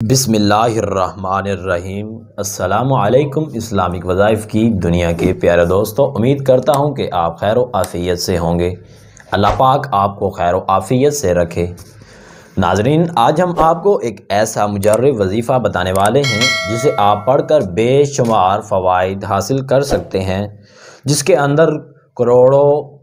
बिस्मिल्लाहिर्रहमानिर्रहीम। अस्सलामुअलैकुम। इस्लामिक वज़ाइफ़ की दुनिया के प्यारे दोस्तों, उम्मीद करता हूँ कि आप खैर व आफ़ियत से होंगे। अल्लाह पाक आपको खैर व आफ़ियत से रखे। नाज़रीन, आज हम आपको एक ऐसा मुजर्रब वजीफ़ा बताने वाले हैं जिसे आप पढ़कर बेशुमार फ़वाइद हासिल कर सकते हैं, जिसके अंदर करोड़ों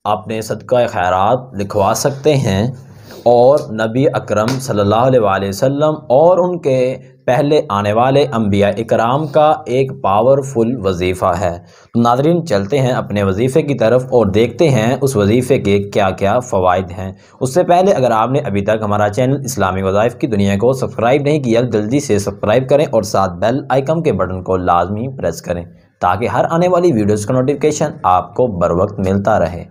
अपने सदका खैरात लिखवा सकते हैं और नबी अकरम सल्लल्लाहु अलैहि वसल्लम और उनके पहले आने वाले अंबिया इकराम का एक पावरफुल वजीफ़ा है। तो नाज़रीन, चलते हैं अपने वजीफ़े की तरफ और देखते हैं उस वजीफ़े के क्या क्या फ़वाइद हैं। उससे पहले अगर आपने अभी तक हमारा चैनल इस्लामिक वज़ाइफ़ की दुनिया को सब्सक्राइब नहीं किया, जल्दी से सब्सक्राइब करें और साथ बेल आइकन के बटन को लाजमी प्रेस करें ताकि हर आने वाली वीडियोज़ का नोटिफिकेशन आपको बर वक्त मिलता रहे।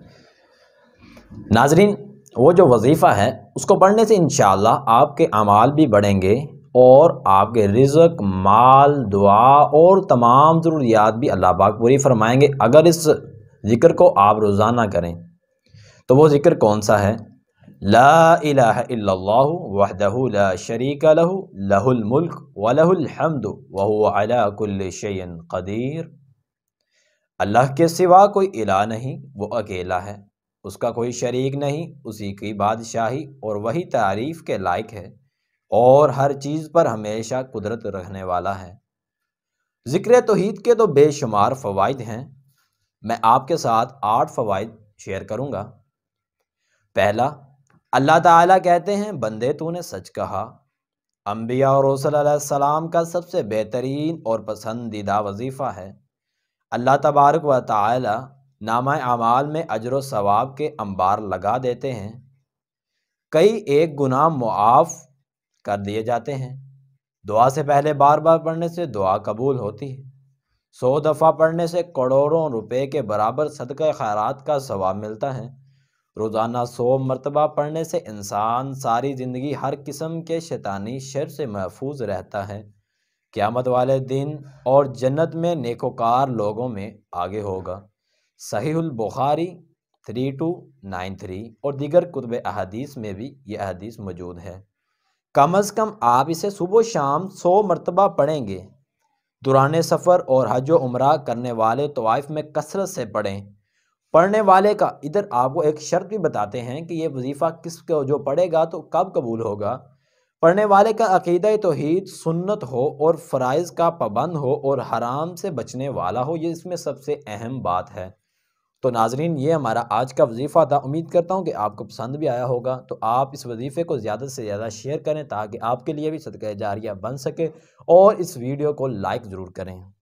नाज़रीन, वो जो वजीफ़ा है उसको पढ़ने से इंशाअल्लाह आपके अमाल भी बढ़ेंगे और आपके रिज़्क़, माल, दुआ और तमाम ज़रूरियात भी अल्लाह पाक पूरी फरमाएंगे अगर इस ज़िक्र को आप रोज़ाना करें। तो वो ज़िक्र कौन सा है? ला इलाहा इल्लल्लाहु वहदहु ला शरीका लहु लहुल मुल्क व लहुल हम्दु व हुवा अला कुल्लि शैइन क़दीर। अल्लाह के सिवा कोई इलाह नहीं, वो अकेला है, उसका कोई शरीक नहीं, उसी की बादशाही और वही तारीफ़ के लायक है और हर चीज़ पर हमेशा कुदरत रखने वाला है। ज़िक्र तौहीद के तो बेशुमार फ़वाइद हैं। मैं आपके साथ 8 फ़वाइद शेयर करूँगा। पहला, अल्लाह ताला कहते हैं, बंदे तूने सच कहा। अंबिया और रसूल अलैहिस्सलाम का सबसे बेहतरीन और पसंदीदा वजीफ़ा है। अल्लाह तबारक व तआला नामा अमाल में अजर व सवाब के अंबार लगा देते हैं। कई एक गुनाह मुआफ़ कर दिए जाते हैं। दुआ से पहले बार बार पढ़ने से दुआ कबूल होती है। 100 दफ़ा पढ़ने से करोड़ों रुपए के बराबर सदका खैरात का सवाब मिलता है। रोज़ाना 100 मरतबा पढ़ने से इंसान सारी ज़िंदगी हर किस्म के शैतानी शर से महफूज रहता है। क़यामत वाले दिन और जन्नत में नेकोकार लोगों में आगे होगा। सहीहुल बुखारी 3293 और दीगर कुतुब अहादीस में भी यह हदीस मौजूद है। कम अज़ कम आप इसे सुबह शाम 100 मरतबा पढ़ेंगे। दौरान सफ़र और हज व उम्रा करने वाले तवाइफ में कसरत से पढ़ें। पढ़ने वाले का इधर आपको एक शर्त भी बताते हैं कि ये वजीफ़ा किसको जो पढ़ेगा तो कब कबूल होगा। पढ़ने वाले का अक़ीदा तौहीद सुन्नत हो और फ़राइज़ का पाबंद हो और हराम से बचने वाला हो, ये इसमें सबसे अहम बात है। तो नाज़रीन, ये हमारा आज का वजीफ़ा था। उम्मीद करता हूँ कि आपको पसंद भी आया होगा। तो आप इस वजीफ़े को ज़्यादा से ज़्यादा शेयर करें ताकि आपके लिए भी सदका जारिया बन सके और इस वीडियो को लाइक ज़रूर करें।